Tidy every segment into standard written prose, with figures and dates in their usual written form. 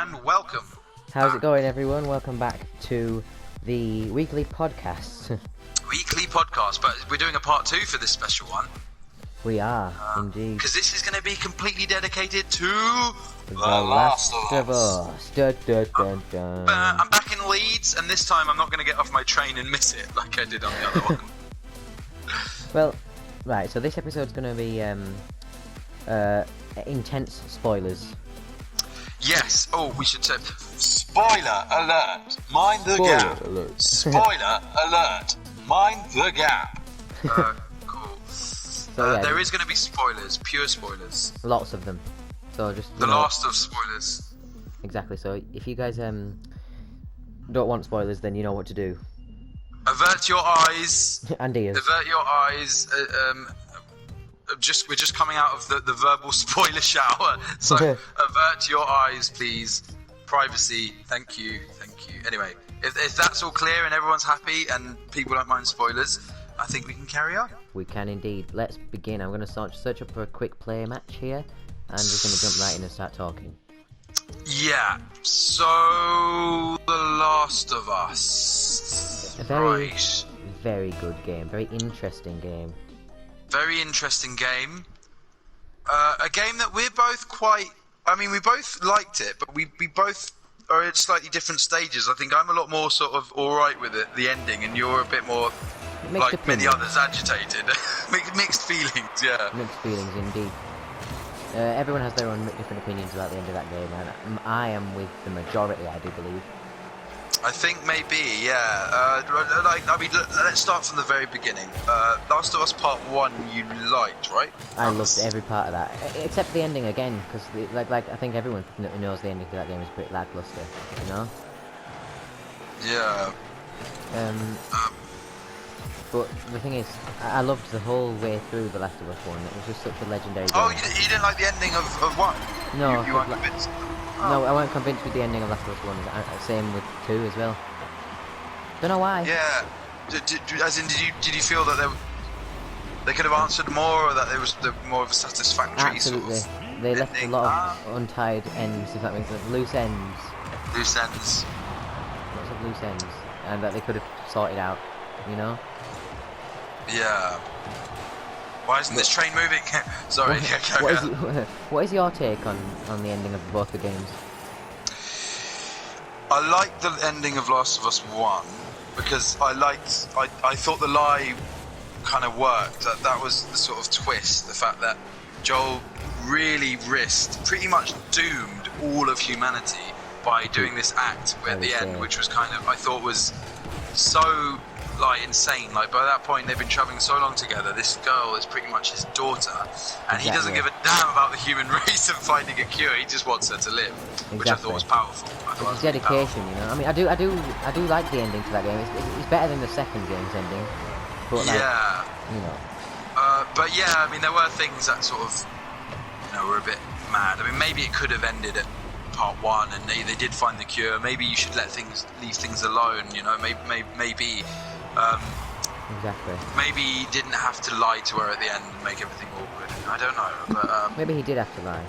and welcome. How's it going, everyone? Welcome back to the weekly podcast. Weekly podcast, but we're doing a part 2 for this special one. We are, indeed. Because this is going to be completely dedicated to The Last of Us. Dun, dun, dun, dun. I'm back in Leeds, and this time I'm not going to get off my train and miss it like I did on the other one. Well, right, so this episode's going to be intense spoilers. Yes. Oh, we should say spoiler alert. Mind the Spoiler gap. alert. Spoiler alert. Mind the gap. Cool. So, yeah, there is going to be spoilers, pure spoilers. lots of them. So just The last of spoilers. Exactly. So if you guys don't want spoilers, then you know what to do. Avert your eyes. And ears. Avert your eyes. We're just coming out of the verbal spoiler shower. So avert your eyes, please. Privacy. Thank you. Anyway, if that's all clear and everyone's happy and people don't mind spoilers, I think we can carry on. We can indeed. Let's begin. I'm going to search up for a quick play match here, and we're going to jump right in and start talking. Yeah. So, The Last of Us. A very, Right. very good game. Very interesting game. Very interesting game. A game that we're both we both liked it, but we both are at slightly different stages. I think I'm a lot more sort of alright with it, the ending, and you're a bit more, Mixed like many opinions. others, agitated. Mixed feelings, yeah. Mixed feelings indeed. Everyone has their own different opinions about the end of that game, and I am with the majority, I do believe. I think maybe, yeah. Let's start from the very beginning. Last of Us Part 1 you liked, right? I loved every part of that, except the ending again, because I think everyone knows the ending to that game is pretty lackluster, you know? Yeah. But the thing is, I loved the whole way through The Last of Us 1. It was just such a legendary game. Oh, you didn't like the ending of 1? No, You weren't convinced? No, I wasn't convinced with the ending of Last of Us 1. Same with 2 as well. Don't know why. Yeah. Did you feel that they could have answered more, or that there was more of a satisfactory Absolutely. sort of They left a ending? lot of untied ends, if that makes sense. Loose ends. Loose ends. Lots of loose ends. And that they could have sorted out, you know? Yeah. Why isn't this train moving? Sorry. What is your take on the ending of both the games? I liked the ending of Last of Us 1 because I thought the lie kind of worked. That was the sort of twist, the fact that Joel really pretty much doomed all of humanity by doing this act at the end, which was kind of, I thought was so insane. Like, by that point they've been traveling so long together, this girl is pretty much his daughter, and he doesn't give a damn about the human race and finding a cure. He just wants her to live, which I thought was powerful. It's dedication, you know. I mean, I do like the ending to that game. It's better than the second game's ending, but yeah, you know. But yeah, I mean, there were things that sort of, were a bit mad. I mean, maybe it could have ended at part 1 and they did find the cure. Maybe you should leave things alone, you know. Maybe Exactly. Maybe he didn't have to lie to her at the end and make everything awkward. I don't know, but maybe he did have to lie.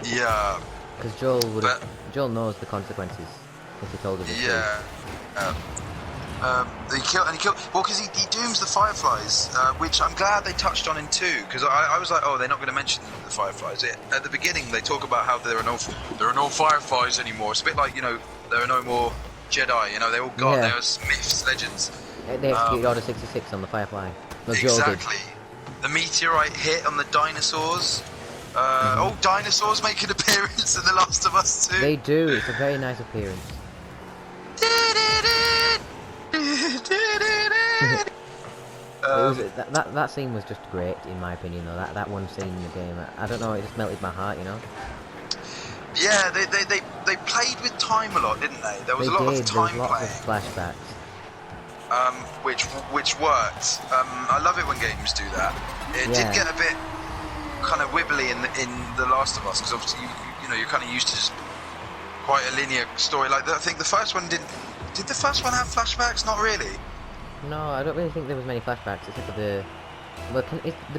Yeah. Because Joel knows the consequences if he told her the truth. He killed. Well, because he dooms the Fireflies, which I'm glad they touched on in 2. Because I was like, oh, they're not going to mention the Fireflies. At the beginning, they talk about how there are no Fireflies anymore. It's a bit like, there are no more Jedi. They're all gone. They're myths, legends. They executed Order 66 on the Firefly. No, exactly. The meteorite hit on the dinosaurs. Dinosaurs make an appearance in The Last of Us 2. They do. It's a very nice appearance. That scene was just great, in my opinion, though. That one scene in the game, I don't know, it just melted my heart, you know. Yeah, they played with time a lot, didn't they? There was a lot of time playing. Lots of flashbacks. Which worked. I love it when games do that. It did get a bit kind of wibbly in The Last of Us, because obviously you're kind of used to just quite a linear story like that. I think the first one did the first one have flashbacks? Not really. No, I don't really think there was many flashbacks except for the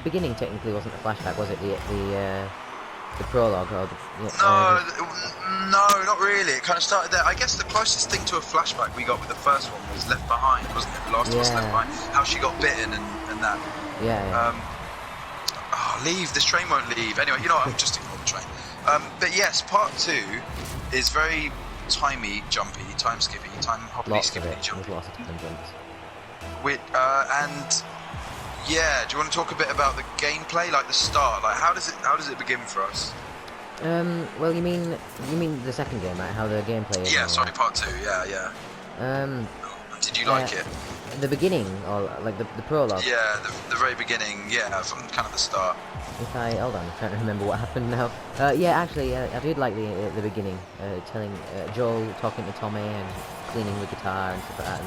beginning technically wasn't a flashback, was it? The prologue, or the... No, no, not really. It kind of started there. I guess the closest thing to a flashback we got with the first one was Left Behind, wasn't it? The Last of Us Left Behind. How she got bitten and that. Yeah. Leave. This train won't leave. Anyway, you know what? I'm just ignore the train. But yes, part 2 is very timey, jumpy, time skippy, time hoppity, Lots of skippity, it. jumpy. There's lots of time jumps. And yeah, do you want to talk a bit about the gameplay, like the start? Like how does it begin for us? Well, you mean the second game, right? How the gameplay is? Yeah, sorry, part 2. Yeah. Did you like it? The beginning, or like the prologue? Yeah, the very beginning. Yeah, from kind of the start. Hold on, I'm trying to remember what happened now. Yeah, actually, I did like the beginning, telling Joel talking to Tommy and cleaning the guitar and stuff like that,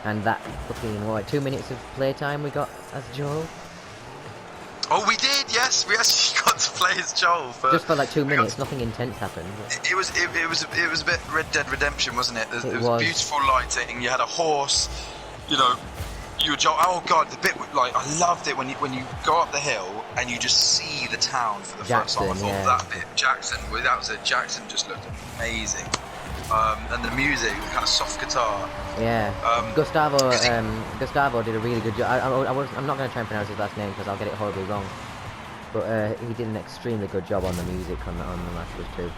and that fucking 2 minutes of playtime we got as Joel. Oh, we did. Yes, we actually got to play as Joel just for like 2 minutes. Nothing intense happened. It was a bit Red Dead Redemption, wasn't it? It was beautiful lighting. You had a horse. You know, you were Joel. Oh god, the bit like I loved it when you go up the hill and you just see the town for the first time. I thought that bit, Jackson, that was it. Jackson just looked amazing. And the music, the kind of soft guitar. Yeah. Gustavo did a really good job. I'm not going to try and pronounce his last name because I'll get it horribly wrong. But he did an extremely good job on the music on the Last of Us 2.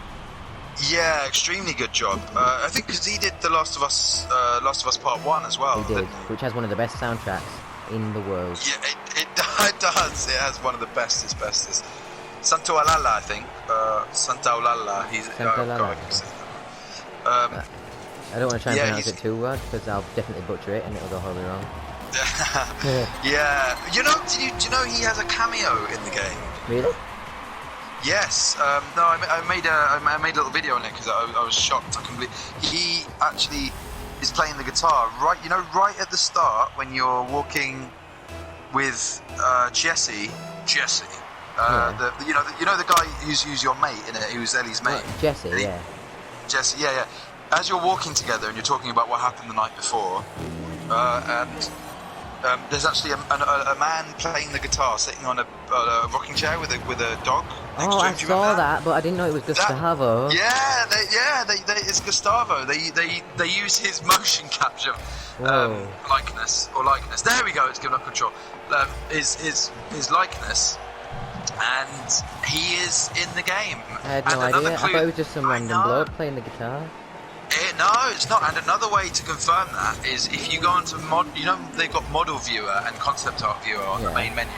Yeah, extremely good job. I think because he did the Last of Us Part 1 as well. He did, which has one of the best soundtracks in the world. Yeah, it does. It has one of the bestest. Santo Alala, I think. Santa Olala. I don't want to try and pronounce it too well because I'll definitely butcher it and it'll go horribly wrong. Yeah. You know, do you know he has a cameo in the game? Really? Yes. No, I made a little video on it because I was shocked. He actually is playing the guitar right at the start when you're walking with Jesse. The guy who's your mate in it, who's Ellie's mate. Jesse, yeah. Jesse, yeah. As you're walking together and you're talking about what happened the night before, and there's actually a man playing the guitar sitting on a rocking chair with a dog next to him. I saw that, but I didn't know it was Gustavo. It's Gustavo. They use his motion capture likeness. There we go. It's given up control. His likeness. And he is in the game. I had no idea. I thought it was just some random bloke playing the guitar. No, it's not. And another way to confirm that is if you go onto they've got model viewer and concept art viewer on the main menu.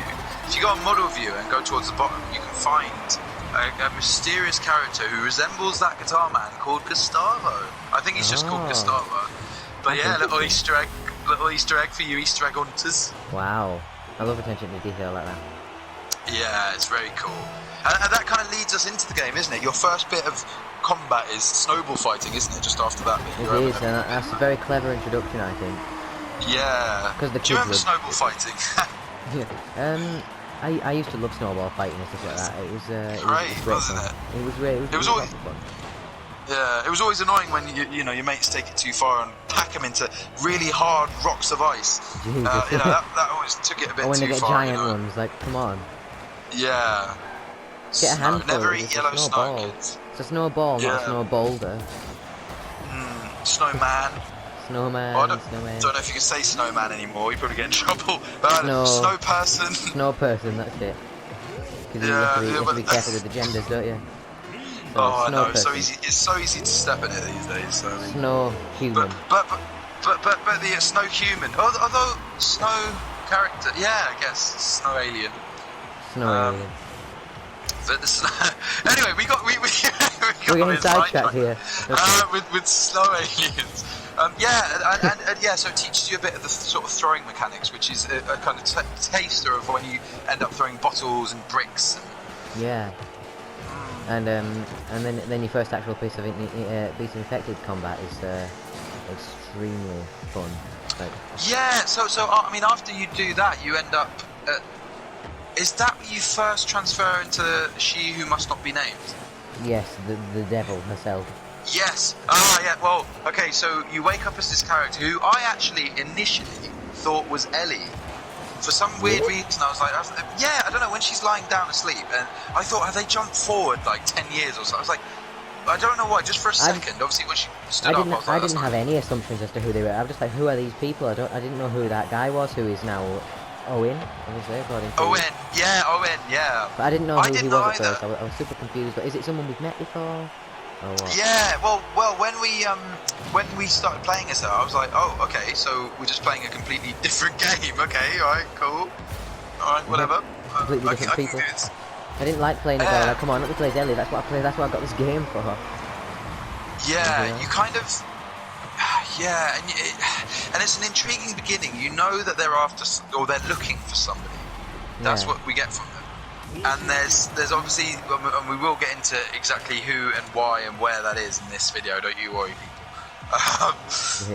If you go on model viewer and go towards the bottom, you can find a mysterious character who resembles that guitar man called Gustavo. I think he's just called Gustavo. But little Easter egg for you Easter egg hunters. Wow, I love attention to detail like that. Yeah, it's very cool. And that kind of leads us into the game, isn't it? Your first bit of combat is snowball fighting, isn't it? Just after that bit. It is, and that's a very clever introduction, I think. Yeah. Do you remember snowball fighting? I used to love snowball fighting and stuff like that. It was great, wasn't it? It was always fun. Yeah, it was always annoying when your mates take it too far and pack them into really hard rocks of ice. That always took it a bit too far. Or when they get giant ones, like, come on. Yeah. Get a handful. Never eat yellow snow, kids. It's a snowball, not a snow boulder. Snowman. Snowman. Well, I don't know if you can say snowman anymore. You probably get in trouble. But snow person. Snow person. That's it. Because you have to be careful with the genders, don't you? So, I know. It's so easy to step in it these days. So, snow human. But the snow human. Although snow character. Yeah, I guess snow alien. Snow alien. But anyway, we got we're getting sidetracked here. with snow aliens. So it teaches you a bit of the sort of throwing mechanics, which is a kind of taster of when you end up throwing bottles and bricks. Yeah. And then your first actual piece of infected combat is extremely fun. So I mean, after you do that, you end up. Is that where you first transfer into She Who Must Not Be Named? Yes, the devil herself. Yes. Well, okay. So you wake up as this character who I actually initially thought was Ellie. For some weird reason, I was like, yeah, I don't know, when she's lying down asleep, and I thought, have they jumped forward like 10 years or so? I was like, I don't know why, just for a second. Obviously, when she stood up, I was like, I didn't have any assumptions as to who they were. I was just like, who are these people? I didn't know who that guy was, who is now Owen, obviously, according to... Owen, yeah. But I didn't know who he was at either. first. I was super confused. But is it someone we've met before? Or what? Yeah, well, when we started playing as her, I was like, oh, okay, so we're just playing a completely different game. Okay, all right, cool. All right, whatever. Completely different people. I didn't like playing as Ellie. Like, come on, let me play as Ellie. That's what I play. That's what I got this game for. Yeah, you kind of. Yeah, and it's an intriguing beginning. You know that they're after, or they're looking for somebody. That's what we get from them. And there's obviously, and we will get into exactly who and why and where that is in this video. Don't you worry, people.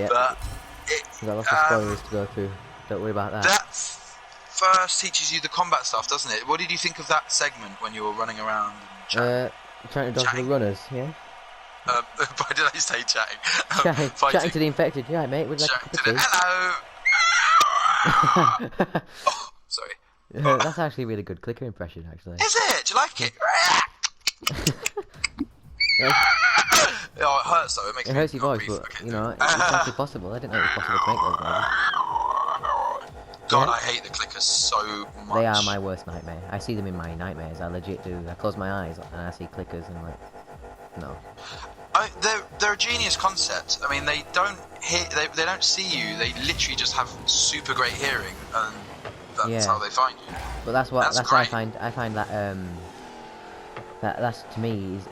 But we've got lots of spoilers to go through. Don't worry about that. That first teaches you the combat stuff, doesn't it? What did you think of that segment when you were running around and chatting? Trying to dodge the runners, yeah. Why did I say chatting? Chatting to the infected, yeah, mate. With like a cup of tea. Hello. Oh, sorry. That's actually a really good clicker impression, actually. Is it? Do you like it? Oh, it hurts though. It hurts your voice, but you know, it's actually possible. I didn't know it was possible to make those noises. God, I hate the clickers so much. They are my worst nightmare. I see them in my nightmares. I legit do. I close my eyes and I see clickers and I'm like, no. They're a genius concept. I mean, they don't they don't see you. They literally just have super great hearing, and that's how they find you. But that's what I find that that's to me is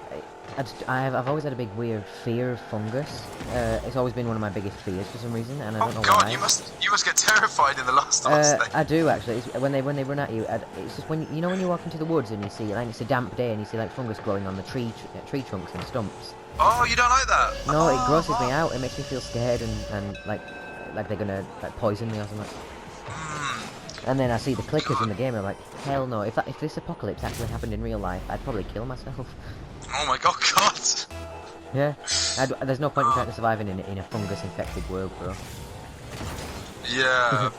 I've always had a big weird fear of fungus. It's always been one of my biggest fears for some reason, and I don't know why. You must get terrified in the Last of Us thing. I do actually. It's when they run at you. It's just when you know when you walk into the woods and you see like it's a damp day and you see like fungus growing on the tree trunks and stumps. Oh, you don't like that? No, it grosses me out. It makes me feel scared and like they're gonna like poison me or something. And then I see the clickers in the game and I'm like, hell no. If this apocalypse actually happened in real life, I'd probably kill myself. Oh my god. Yeah. There's no point in trying to survive in a fungus-infected world, bro. Yeah.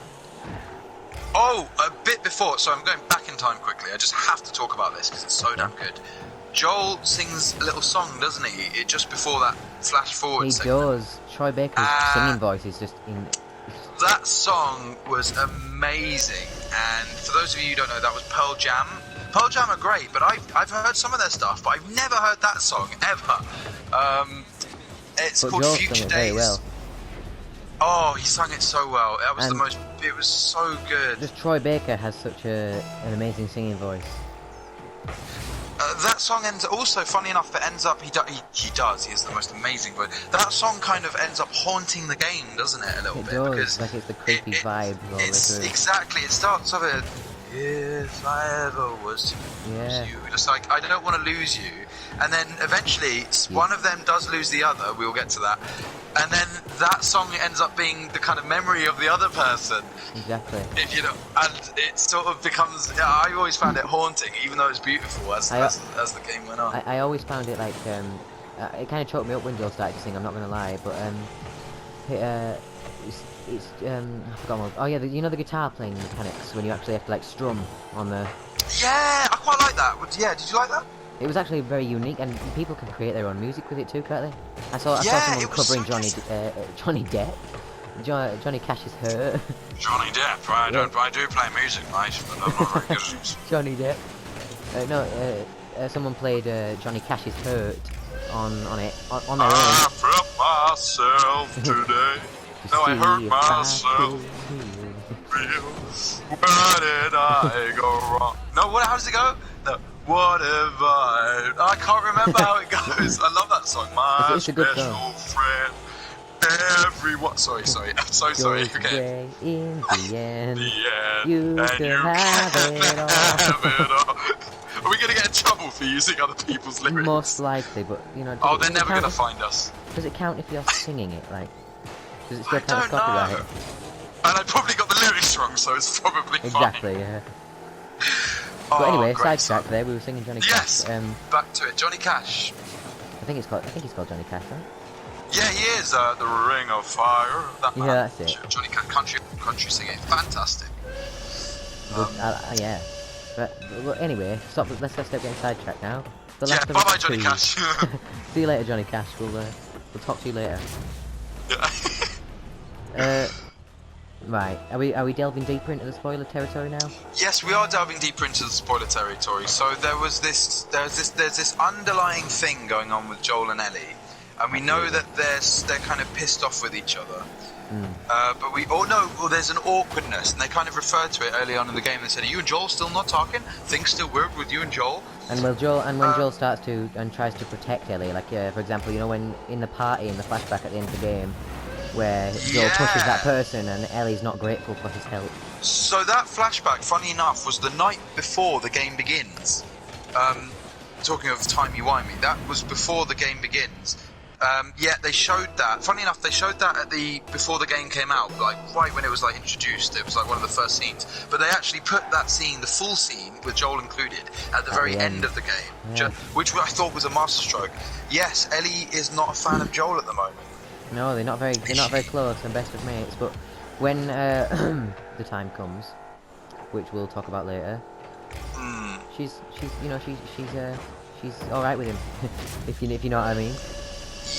Oh, a bit before, so I'm going back in time quickly. I just have to talk about this because it's so damn good. Joel sings a little song, doesn't he? Just before that flash forward He segment. does. Troy Baker's singing voice is just in... That song was amazing, and for those of you who don't know, that was Pearl Jam. Pearl Jam are great, but I've heard some of their stuff, but I've never heard that song ever. It's called Joel Future sung it Days. very well. Oh, he sang it so well. That was it was so good. Just Troy Baker has such an amazing singing voice. That song ends also, funny enough, it ends up he has the most amazing voice. That song kind of ends up haunting the game, doesn't it, a little bit? Does, because like it's the creepy vibe all the way through. Exactly, it starts off with if I ever was to lose you, just like I don't want to lose you, and then eventually one of them does lose the other. We'll get to that, and then that song ends up being the kind of memory of the other person. Exactly. If you know, and it sort of becomes. I always found it haunting, even though it's beautiful as the game went on. I always found it like it kind of choked me up when Joel started to sing. I'm not gonna lie, but it's I forgot what. Oh yeah, you know the guitar playing mechanics when you actually have to like strum on the. Yeah, I quite like that. Yeah, did you like that? It was actually very unique, and people can create their own music with it too, can't they? I saw someone covering Johnny Depp. Johnny Cash's Hurt. Johnny Depp, right? I do play music, mate, but I'm not very good at it. Johnny Depp. Someone played Johnny Cash's Hurt on their own. I hurt myself today. No, I hurt myself. Where did I go wrong? No, how does it go? No. What have I can't remember how it goes. I love that song. My special friend. Everyone. Sorry. I'm so sorry. Okay. In the end, you can have it all. Are we gonna get in trouble for using other people's lyrics? Most likely, but you know. Oh, they're never gonna find us. Does it count if you're singing it? Like, does it still count as copyright? And I probably got the lyrics wrong, so it's probably fine. Exactly. Yeah. But anyway, sidetrack there. We were singing Johnny Cash. Back to it. Johnny Cash. I think he's called Johnny Cash, right? Yeah, he is. The Ring of Fire. That man. Yeah, that's it. Johnny Cash, country singing, fantastic. Good. Yeah. But anyway, let's stop getting sidetracked now. The Yeah, Last of bye Us bye, Johnny 2. Cash. See you later, Johnny Cash. We'll talk to you later. Right. Are we delving deeper into the spoiler territory now? Yes, we are delving deeper into the spoiler territory. So there's this underlying thing going on with Joel and Ellie, and we know that they're kind of pissed off with each other. But we all know there's an awkwardness, and they kind of referred to it early on in the game. They said, "Are you and Joel still not talking? Things still weird with you and Joel." And when Joel starts to and tries to protect Ellie, like for example, you know, when in the party in the flashback at the end of the game, where Joel pushes that person and Ellie's not grateful for his help. So that flashback, funny enough, was the night before the game begins. Talking of timey-wimey, that was before the game begins. Yeah, they showed that. Funny enough, they showed that before the game came out, like right when it was like introduced. It was like one of the first scenes. But they actually put that scene, the full scene with Joel included, at the very end of the game, which I thought was a masterstroke. Yes, Ellie is not a fan of Joel at the moment. No, they're not very close and best of mates. But when the time comes, which we'll talk about later, she's all right with him, if you know what I mean.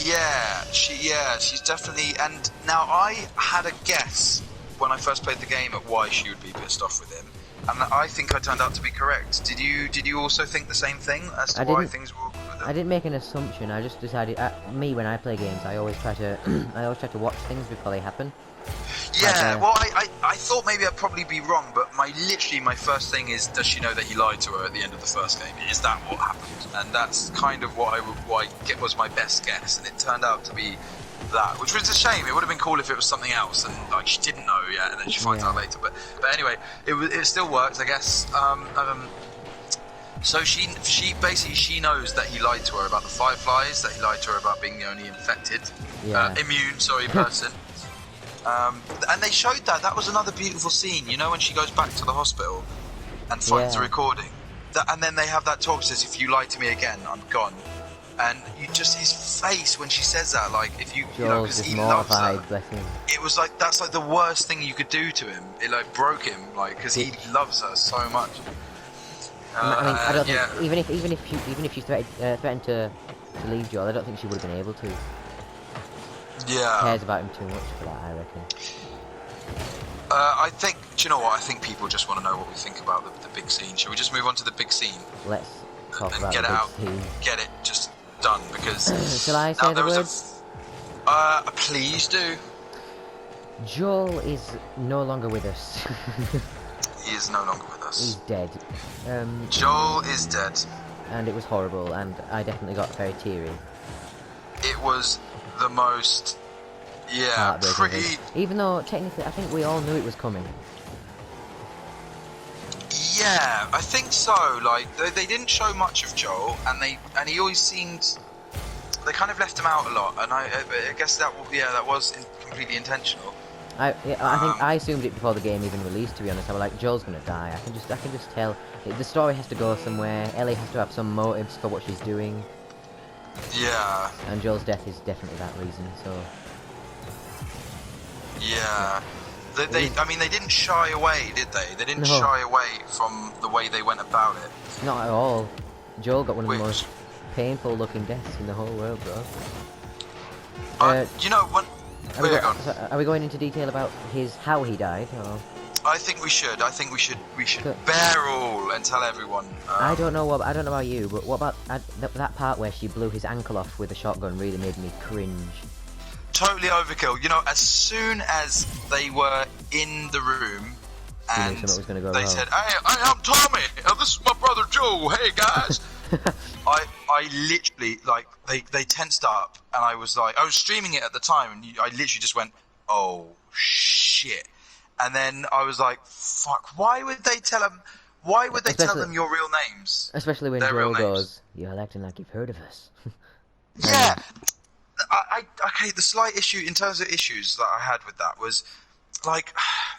Yeah, she's definitely. And now I had a guess when I first played the game at why she would be pissed off with him, and I think I turned out to be correct. Did you also think the same thing as to why things were? I didn't make an assumption. I just decided. Me, when I play games, I always try to watch things before they happen. Yeah, well, I thought maybe I'd probably be wrong, but my first thing is, does she know that he lied to her at the end of the first game? Is that what happened? And that's kind of what was my best guess, and it turned out to be that, which was a shame. It would have been cool if it was something else, and like she didn't know yet, and then she finds out later. But anyway, it still works, I guess. So she basically knows that he lied to her about the fireflies, that he lied to her about being the only immune person. And they showed that. That was another beautiful scene. You know, when she goes back to the hospital and finds the recording. And then they have that talk. Says, "If you lie to me again, I'm gone." And you just his face when she says that, like if you know, because he loves her. It was like that's like the worst thing you could do to him. It like broke him, like because he loves her so much. I mean, I don't think even if she threatened to leave Joel, I don't think she would have been able to. Yeah. She cares about him too much for that, I reckon. I think. Do you know what? I think people just want to know what we think about the big scene. Should we just move on to the big scene? Let's talk about get the it out. big scene. Get it just done because. Shall I say the words? Please do. Joel is no longer with us. He is no longer with us. He's dead. Joel is dead. And it was horrible, and I definitely got very teary. It was the most, pretty. Even though technically, I think we all knew it was coming. Yeah, I think so. Like they didn't show much of Joel, and he always seemed. They kind of left him out a lot, and I guess that was completely intentional. I think I assumed it before the game even released. To be honest, I was like, Joel's gonna die. I can just tell. The story has to go somewhere. Ellie has to have some motives for what she's doing. Yeah. And Joel's death is definitely that reason. So. Yeah. They didn't shy away, did they? They didn't shy away from the way they went about it. Not at all. Joel got one of the most painful-looking deaths in the whole world, bro. You know what? Are we going into detail about how he died? Or? I think we should. I think we should bear all and tell everyone. I don't know about you, but what about that part where she blew his ankle off with a shotgun? Really made me cringe. Totally overkill. You know, as soon as they were in the room and they said, "Hey, I'm Tommy. This is my brother Joe. Hey guys." I literally they tensed up, and I was streaming it at the time, and I literally just went, "Oh shit." And then I was like, "Fuck! Why would they tell them? Why would they tell them your real names?" Especially when Joel goes, "You're acting like you've heard of us." Yeah. Okay. The slight issue in terms of issues that I had with that was, like,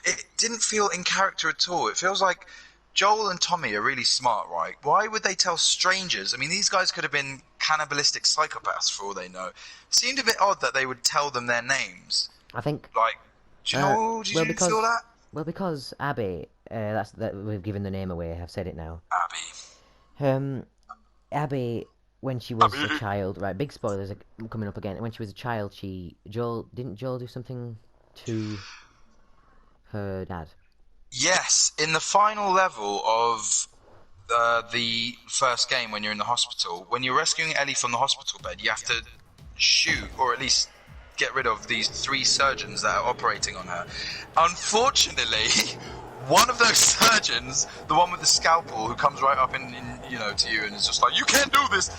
it didn't feel in character at all. It feels like Joel and Tommy are really smart, right? Why would they tell strangers? I mean, these guys could have been cannibalistic psychopaths for all they know. It seemed a bit odd that they would tell them their names. I think. Like. Do you feel that? Well, because Abby that we've given the name away. I've said it now. Abby. Abby, when she was a Abby. child, right? Big spoilers are coming up again. When she was a child, Joel do something to her dad? Yes, in the final level of the first game, when you're in the hospital, when you're rescuing Ellie from the hospital bed, you have to shoot, or at least get rid of, these 3 surgeons that are operating on her. Unfortunately, one of those surgeons, the one with the scalpel, who comes right up in to you and is just like, you can't do this,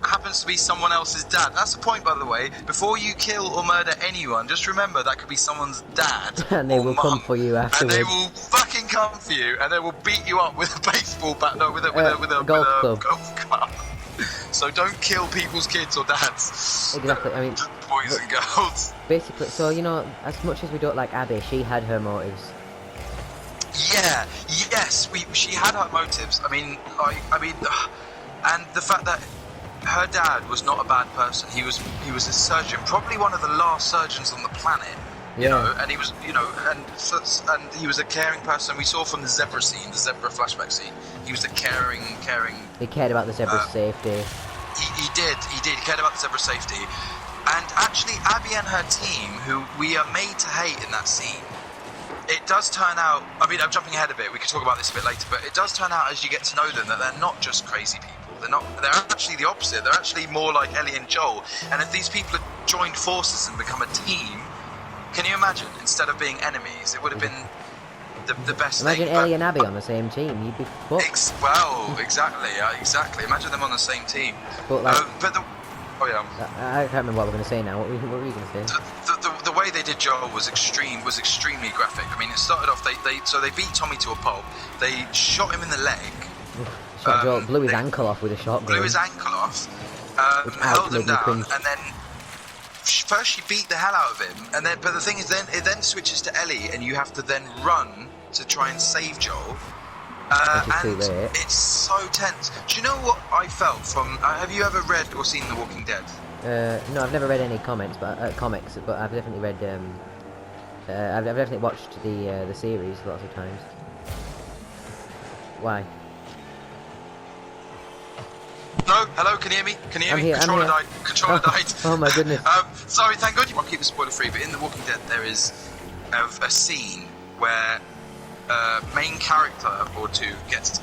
happens to be someone else's dad. That's the point, by the way. Before you kill or murder anyone, just remember that could be someone's dad And they or will mum, come for you afterwards. and they will fucking come for you, and they will beat you up with a baseball bat, no, with a golf club. So don't kill people's kids or dads. Exactly. I mean, boys and girls. Basically, so as much as we don't like Abby, she had her motives. Yeah, yes, she had her motives. I mean, and the fact that her dad was not a bad person. He was a surgeon, probably one of the last surgeons on the planet. You know, and he was, and he was a caring person. We saw from the zebra scene, the zebra flashback scene. He was a caring. He cared about the zebra's safety. He did. He cared about the zebra safety. And actually, Abby and her team, who we are made to hate in that scene, it does turn out, I mean, I'm jumping ahead a bit, we could talk about this a bit later, but it does turn out as you get to know them that they're not just crazy people. They're actually the opposite. They're actually more like Ellie and Joel. And if these people had joined forces and become a team, can you imagine, instead of being enemies, it would have been the best Imagine thing. Ellie and Abby on the same team, you'd be fucked. Exactly. Imagine them on the same team. But like, I can't remember what we're going to say now. What were you going to say? The way they did Joel was extremely graphic. I mean, it started off, they beat Tommy to a pulp. They shot him in the leg. Joel blew his ankle off with a shotgun. Blew his ankle off. Held him down, and then first she beat the hell out of him, and then, but the thing is, then it then switches to Ellie, and you have to then run to try and save Joel. And it's so tense. Do you know what I felt from? Have you ever read or seen The Walking Dead? No, I've never read any comics, but I've definitely read. I've definitely watched the series lots of times. Why? No, hello, can you hear me? Can you hear me? Controller died. Controller died. Oh my goodness. Sorry, thank God. I'll keep it spoiler free, but in The Walking Dead there is a scene where main character or two gets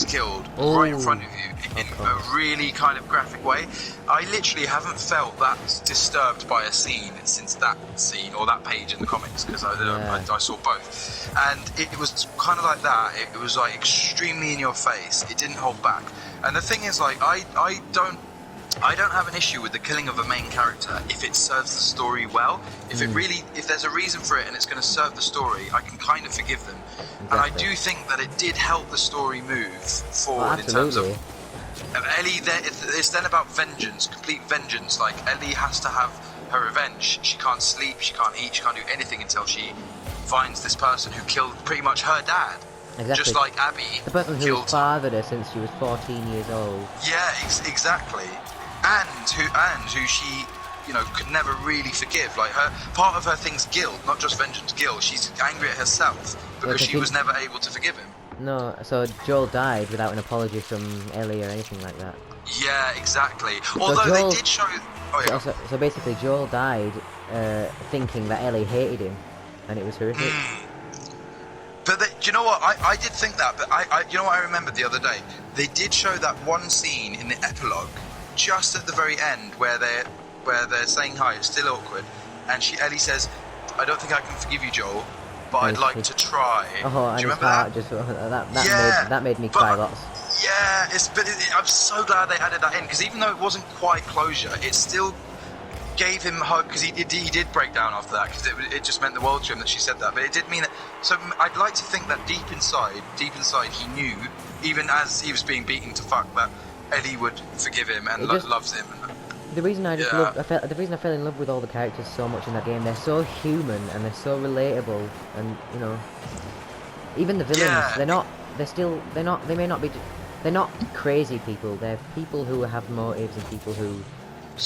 killed right in front of you in a really kind of graphic way. I literally haven't felt that disturbed by a scene since that scene or that page in the comics, because I saw both, and it was kind of like that. It was like extremely in your face. It didn't hold back. And the thing is, like, I don't have an issue with the killing of a main character if it serves the story well. If there's a reason for it and it's going to serve the story, I can kind of forgive them. Exactly. And I do think that it did help the story move forward in terms of Ellie. It's then about vengeance, complete vengeance. Like, Ellie has to have her revenge. She can't sleep, she can't eat, she can't do anything until she finds this person who killed pretty much her dad. Exactly. Just like Abby. The person who fathered her since she was 14 years old. Yeah, exactly. And who she, could never really forgive. Like, part of her thing's guilt, not just vengeance, guilt. She's angry at herself because she was never able to forgive him. No, so Joel died without an apology from Ellie or anything like that. Yeah, exactly. Although Joel, they did show. Oh yeah. So basically, Joel died thinking that Ellie hated him, and it was horrific. But do you know what? I did think that, but you know what I remembered the other day? They did show that one scene in the epilogue, just at the very end, where they're saying hi. It's still awkward, and Ellie says, "I don't think I can forgive you, Joel, but I'd like to try." Oh, do you remember that? That made me cry lots. Yeah, I'm so glad they added that in, because even though it wasn't quite closure, it still gave him hope, because he did break down after that, because it just meant the world to him that she said that. But it did mean that. So I'd like to think that deep inside he knew, even as he was being beaten to fuck, that Ellie would forgive him and loves him. The reason the reason I fell in love with all the characters so much in that game, they're so human and they're so relatable, and even the villains, they're not crazy people. They're people who have motives and people who.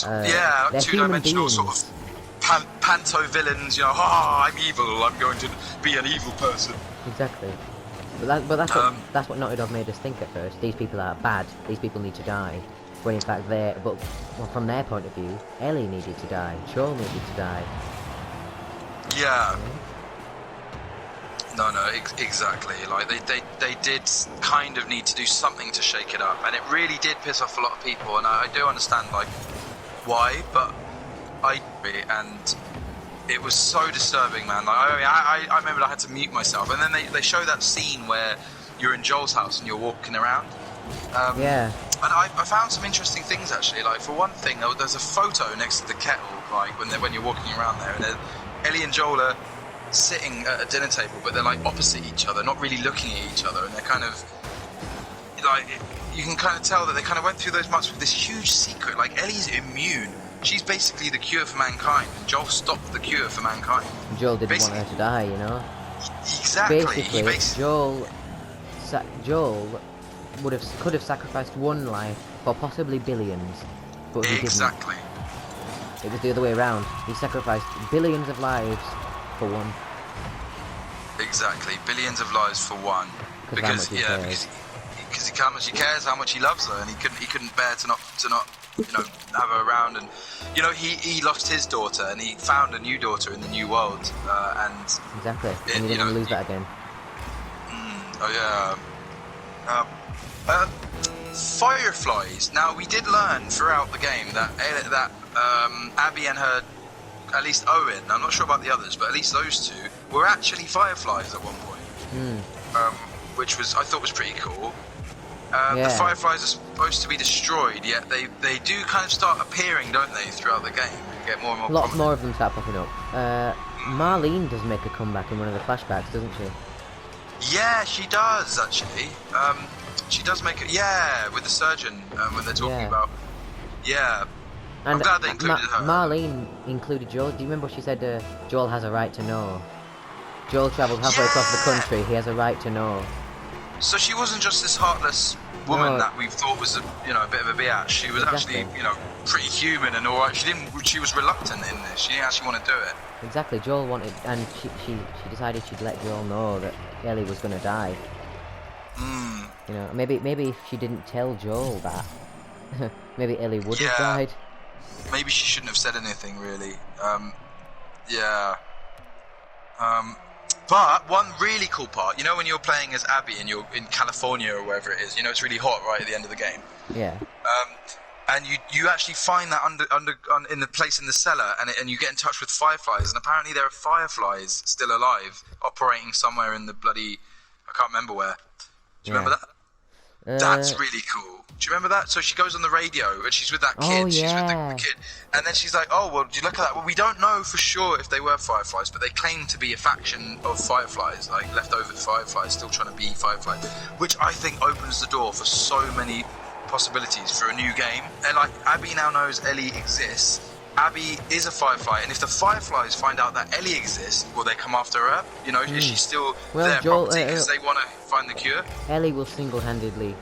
They're two-dimensional sort of panto villains. I'm evil. I'm going to be an evil person. Exactly. But that's what Naughty Dog made us think at first. These people are bad. These people need to die. When in fact well, from their point of view, Ellie needed to die. Joel needed to die. Yeah. No, exactly. Like they did kind of need to do something to shake it up, and it really did piss off a lot of people. And I do understand like why, but and it was so disturbing, man. Like I remember I had to mute myself, and then they show that scene where you're in Joel's house and you're walking around. Yeah. And I found some interesting things actually. Like for one thing, there's a photo next to the kettle, like when you're walking around there, and Ellie and Joel are sitting at a dinner table, but they're like opposite each other, not really looking at each other, and they're kind of like, you can kind of tell that they kind of went through those months with this huge secret. Like Ellie's immune. She's basically the cure for mankind, and Joel stopped the cure for mankind. Joel didn't want her to die, you know. Exactly. Basically, Joel could have sacrificed one life for possibly billions, but he didn't. It was the other way around. He sacrificed billions of lives for one. Exactly, billions of lives for one. Because he how much he cares, how much he loves her, and he couldn't bear to not have her around. And he lost his daughter, and he found a new daughter in the new world. And exactly, and he didn't want to lose that again. Fireflies. Now we did learn throughout the game that Abby and her, at least Owen, I'm not sure about the others, but at least those two were actually fireflies at one point, which I thought was pretty cool. The fireflies are supposed to be destroyed, yet they do kind of start appearing, don't they, throughout the game? And get more and more. Lots more of them start popping up. Marlene does make a comeback in one of the flashbacks, doesn't she? Yeah, she does actually. She does make it. Yeah, with the surgeon when they're talking about. Yeah. And I'm glad they included her. Marlene included Joel. Do you remember what she said? Joel has a right to know. Joel travelled halfway across the country. He has a right to know. So she wasn't just this heartless woman that we thought was a bit of a biatch. She was actually pretty human and all right. She was reluctant in this. She didn't actually want to do it. Exactly. Joel wanted, and she decided she'd let Joel know that Ellie was going to die. Maybe if she didn't tell Joel that, maybe Ellie would have died. Maybe she shouldn't have said anything really. But one really cool part, when you're playing as Abby and you're in California or wherever it is, it's really hot right at the end of the game. Yeah. And you actually find that in the place in the cellar, and you get in touch with fireflies, and apparently there are fireflies still alive, operating somewhere in the bloody, I can't remember where. Do you remember that? That's really cool. Do you remember that? So she goes on the radio and she's with that kid. Oh, she's with the kid. And then she's like, oh, well, do you look at that? Well, we don't know for sure if they were fireflies, but they claim to be a faction of fireflies, like leftover fireflies, still trying to be fireflies, which I think opens the door for so many possibilities for a new game. And like, Abby now knows Ellie exists. Abby is a firefly, and if the fireflies find out that Ellie exists, will they come after her? Is she still their property because they want to find the cure? Ellie will single-handedly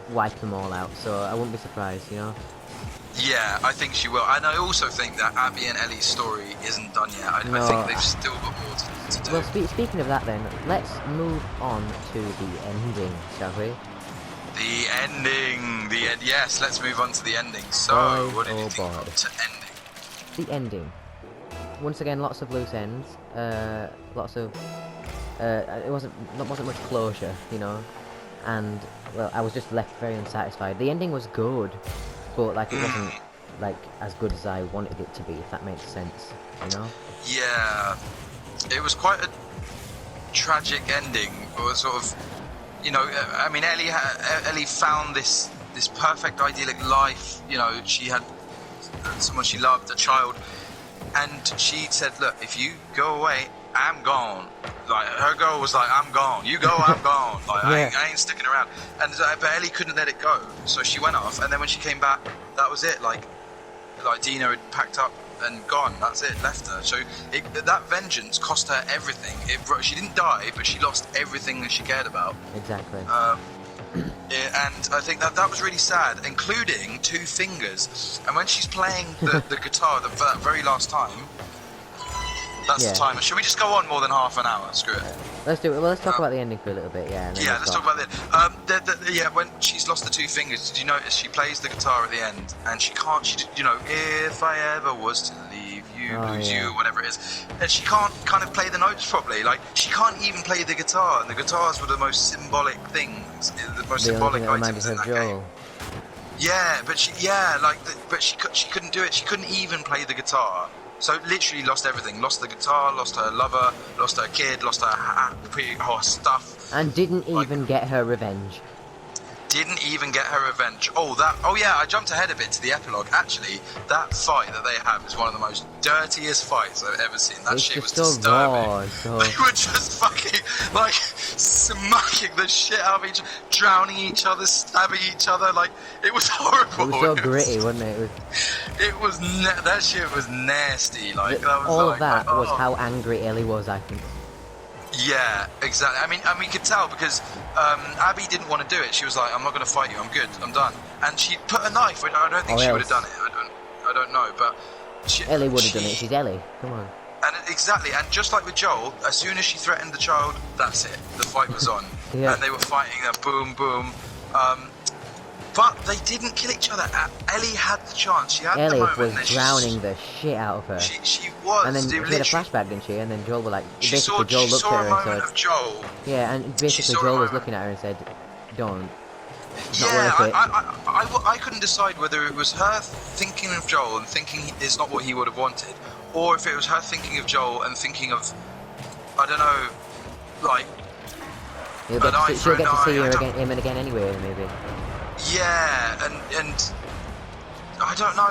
wipe them all out, so I wouldn't be surprised, Yeah, I think she will. And I also think that Abby and Ellie's story isn't done yet. I think they've still got more to do. Well, speaking of that then, let's move on to the ending, shall we? The ending! Yes, let's move on to the ending. So, what did you think of the ending? The ending. Once again, lots of loose ends. Lots of. It wasn't much closure, and well, I was just left very unsatisfied. The ending was good, but it wasn't as good as I wanted it to be. If that makes sense, Yeah, it was quite a tragic ending, or sort of. I mean, Ellie found this perfect idyllic life. She had someone she loved, a child, and she said, look, if you go away, I'm gone. Like, her goal was like, I'm gone, you go, I'm gone, like, I ain't sticking around. And but Ellie couldn't let it go, so she went off, and then when she came back, that was it. Like Dina had packed up and gone, that's it, left her. So that vengeance cost her everything. She didn't die, but she lost everything that she cared about. Exactly. And I think that was really sad, including two fingers. And when she's playing the guitar that very last time, That's Yeah. the timer. Should we just go on more than half an hour? Screw it. Let's do it. Well, let's talk about the ending for a little bit, yeah. And then Yeah, we'll let's stop. talk about that. Yeah, when she's lost the two fingers, did you notice she plays the guitar at the end, and she can't. If I ever was to leave you, lose you, whatever it is, and she can't kind of play the notes properly. Like she can't even play the guitar, and the guitars were the most symbolic things, the most symbolic items in that game. Yeah, but she couldn't do it. She couldn't even play the guitar. So literally lost everything. Lost the guitar, lost her lover, lost her kid, lost her stuff. And didn't even get her revenge. Didn't even get her revenge. Oh yeah, I jumped ahead a bit to the epilogue. Actually, that fight that they have is one of the most dirtiest fights I've ever seen. That shit was disturbing. They were just fucking like smacking the shit out of each other, drowning each other, stabbing each other. Like it was horrible. It was so gritty, wasn't it? That shit was nasty. Like that was all of that was how angry Ellie was, I think. Yeah, exactly. I mean, and we could tell because Abby didn't want to do it. She was like, "I'm not going to fight you. I'm good. I'm done." And she put a knife. I don't think she would have done it. I don't know, but Ellie would have done it. She's Ellie. Come on. And exactly, and just like with Joel, as soon as she threatened the child, that's it. The fight was on, Yeah. and they were fighting. Boom, boom. But they didn't kill each other. Ellie had the chance. She had Ellie the moment. was drowning the shit out of her. She was. And then she had a flashback, didn't she? And then Joel was like, She basically Joel looked at her and said, of Joel. yeah, and basically Joel was looking at her and said, don't. It's not Yeah, worth it. I couldn't decide whether it was her thinking of Joel and thinking it's not what he would have wanted, or if it was her thinking of Joel and thinking of, I don't know, like, She'll get to see him again anyway, maybe. Yeah, and I don't know.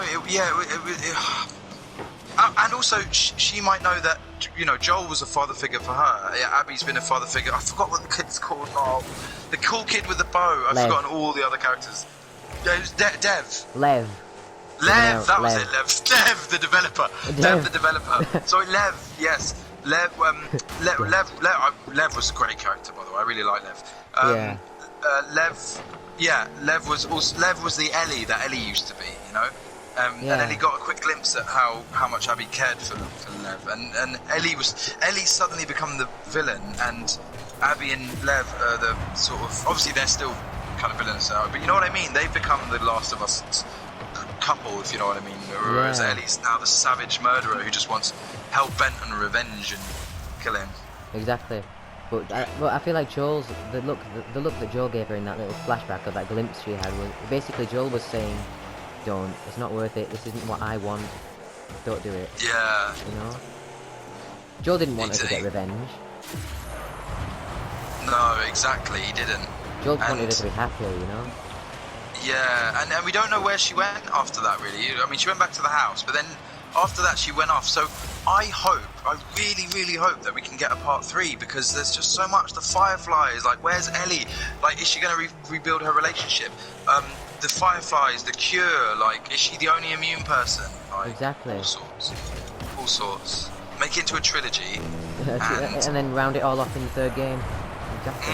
And also, she might know that Joel was a father figure for her. Yeah, Abby's been a father figure. I forgot what the kid's called now. The cool kid with the bow. I've forgotten all the other characters. Yeah, it was Dev. Lev. That was it. Lev. Dev, the developer. Dev, the developer. Sorry, Lev. Yes, Lev. Lev was a great character, by the way. I really like Lev. Lev. Yeah, Lev was the Ellie that Ellie used to be, And Ellie got a quick glimpse at how much Abby cared for Lev, and Ellie suddenly become the villain, and Abby and Lev are the sort of, obviously they're still kind of villains, but you know what I mean. They've become the Last of Us couple, if you know what I mean. Whereas Ellie's now the savage murderer who just wants hell bent on revenge and killing. Exactly. But I feel like Joel's the look that Joel gave her in that little flashback, or that glimpse she had, was basically Joel was saying, "Don't. It's not worth it. This isn't what I want. Don't do it." Yeah. Joel didn't want her to get revenge. No, exactly. He didn't. Joel wanted her to be happier, Yeah, and we don't know where she went after that, really. I mean, she went back to the house, but then after that she went off. So I really, really hope that we can get a part 3, because there's just so much. The Fireflies, like, where's Ellie? Like, is she going to rebuild her relationship? The Fireflies, the Cure, like, is she the only immune person? Like, exactly. All sorts. Make it into a trilogy. and then round it all off in the third game. Exactly.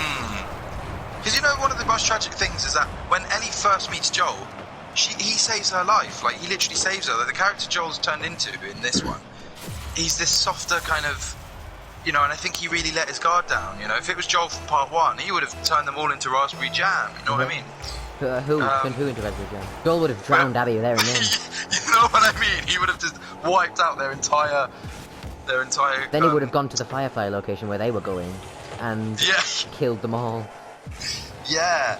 Because one of the most tragic things is that when Ellie first meets Joel, he saves her life. Like, he literally saves her. Like, the character Joel's turned into in this one, he's this softer kind of, and I think he really let his guard down. If it was Joel from part 1, he would have turned them all into raspberry jam. You know what I mean? Who into raspberry jam? Joel would have drowned Abby there and then. You know what I mean? He would have just wiped out their entire. Then he would have gone to the Firefly location where they were going, and killed them all. Yeah.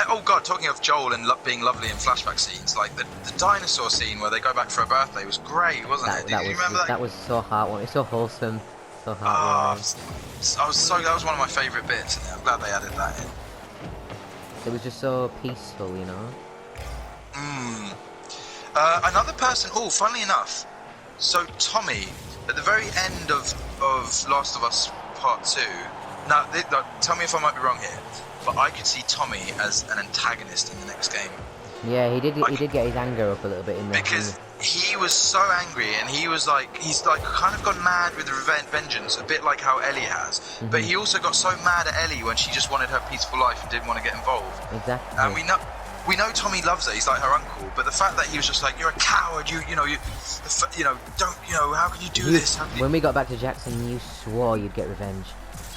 Oh god, talking of Joel and being lovely in flashback scenes, like the dinosaur scene where they go back for a birthday was great, wasn't it? Did you remember that? That was so heartwarming, so wholesome, so heartwarming. That was one of my favourite bits, and I'm glad they added that in. It was just so peaceful, Another person, funnily enough, so Tommy, at the very end of Last of Us Part 2, now tell me if I might be wrong here, but I could see Tommy as an antagonist in the next game. Yeah, he did get his anger up a little bit in there. Because he was so angry, and he's kind of gone mad with vengeance, a bit like how Ellie has. But he also got so mad at Ellie when she just wanted her peaceful life and didn't want to get involved. Exactly. And we know Tommy loves her. He's like her uncle. But the fact that he was just like, you're a coward. You know, don't, how can you do this? When we got back to Jackson, you swore you'd get revenge.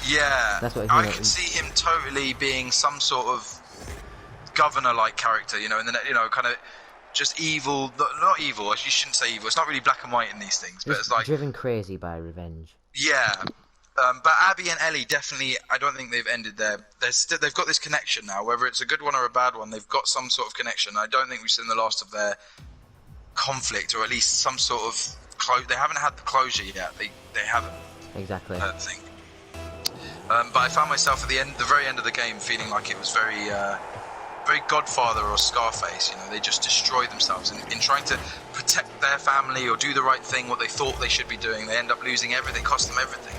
Yeah, that's what I could see him totally being some sort of governor-like character, and then kind of just evil. Not evil. You shouldn't say evil. It's not really black and white in these things, but it's like driven crazy by revenge. Yeah, but Abby and Ellie definitely. I don't think they've ended there. They've got this connection now. Whether it's a good one or a bad one, they've got some sort of connection. I don't think we've seen the last of their conflict, or at least some sort of They haven't had the closure yet. They haven't. Exactly. I don't think. But I found myself at the very end of the game feeling like it was very Godfather or Scarface. They just destroy themselves in trying to protect their family or do the right thing, what they thought they should be doing. They end up losing everything, cost them everything.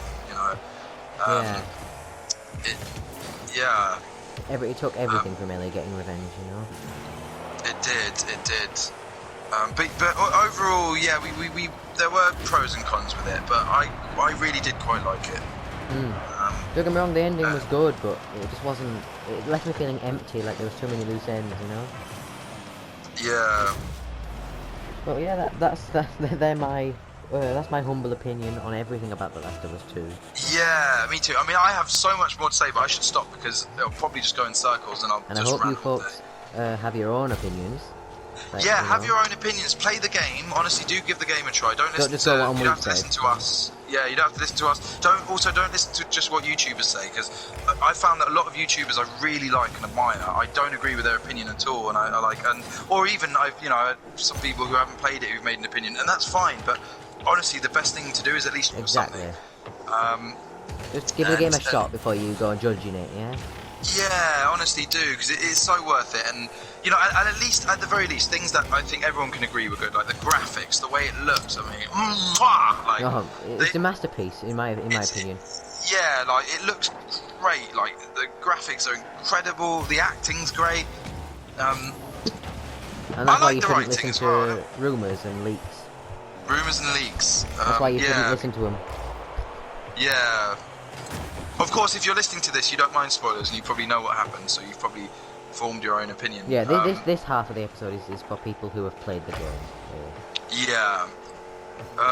It took everything from Ellie getting revenge. It did. But overall, yeah, we there were pros and cons with it, but I really did quite like it. Don't get me wrong, the ending was good, but it just wasn't. It left me feeling empty, like there was too many loose ends, Yeah. Well, yeah, that's my humble opinion on everything about The Last of Us 2. Yeah, me too. I mean, I have so much more to say, but I should stop because it'll probably just go in circles, and I hope you folks have your own opinions. Yeah, have your own opinions. Play the game. Honestly, do give the game a try. Don't listen to. You don't have to listen to us. Yeah, you don't have to listen to us. Don't listen to just what YouTubers say, because I found that a lot of YouTubers I really like and admire. I don't agree with their opinion at all, and I like, or even I've some people who haven't played it who've made an opinion, and that's fine. But honestly, the best thing to do is at least watch something. Just give the game a shot before you go and judging it. Yeah. Yeah, honestly do, because it is so worth it, and at the very least, things that I think everyone can agree were good, like the graphics, the way it looks. I mean, it's a masterpiece in my opinion. Yeah, like it looks great. Like the graphics are incredible, the acting's great. And that's why you couldn't listen to rumours and leaks. Rumours and leaks. That's why you couldn't listen to them. Yeah. Of course, if you're listening to this, you don't mind spoilers, and you probably know what happens, so you've probably formed your own opinion. Yeah, this half of the episode is for people who have played the game. Yeah.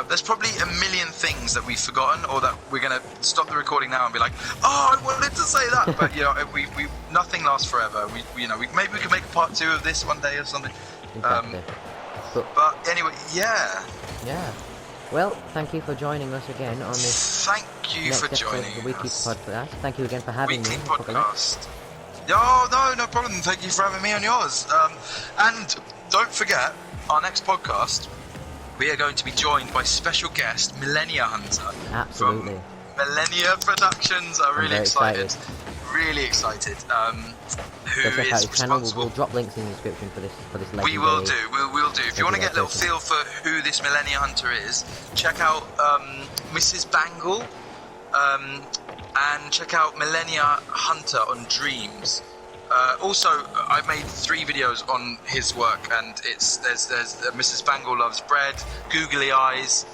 There's probably a million things that we've forgotten, or that we're going to stop the recording now and be like, oh, I wanted to say that, but we nothing lasts forever. Maybe we can make a part 2 of this one day or something. Exactly. But anyway, yeah. Yeah. Well, thank you for joining us again on this. Thank you for joining the weekly podcast. Thank you again for having me. Podcast. Oh, no problem. Thank you for having me on yours. And don't forget, our next podcast, we are going to be joined by special guest Millennia Hunter. Absolutely. From Millennia Productions. I'm really excited. Really excited. Who check is out his channel. responsible? We'll drop links in the description for this legendary. We will do. We'll do. If you want to get a little feel for who this Millennia Hunter is, check out Mrs. Bangle, and check out Millennia Hunter on Dreams. Also, I made 3 videos on his work, and there's Mrs. Bangle Loves Bread, Googly Eyes,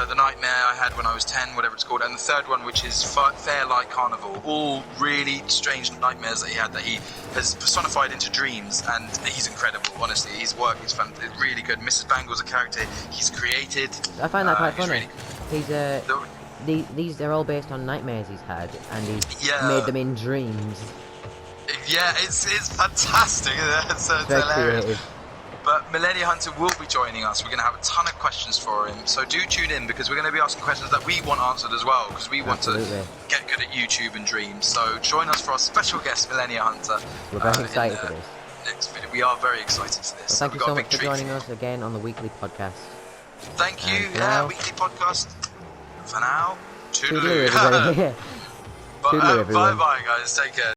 the nightmare I had when I was 10, whatever it's called, and the third one, which is Fairlight Carnival. All really strange nightmares that he had that he has personified into dreams, and he's incredible. Honestly, his work is really good. Mrs. Bangle's a character he's created. I find that quite funny. Really, they're all based on nightmares he's had, and he's made them in dreams. Yeah, it's fantastic. It's hilarious. Creative. But Millennia Hunter will be joining us. We're going to have a ton of questions for him. So do tune in, because we're going to be asking questions that we want answered as well, because we want to get good at YouTube and dreams. So join us for our special guest, Millennia Hunter. We're very excited for this. Next video. We are very excited for this. Well, thank you so much for joining us again on the weekly podcast. Thank you. Weekly podcast. For now, toodaloo. Toodaloo, everybody. Bye-bye, guys. Take care.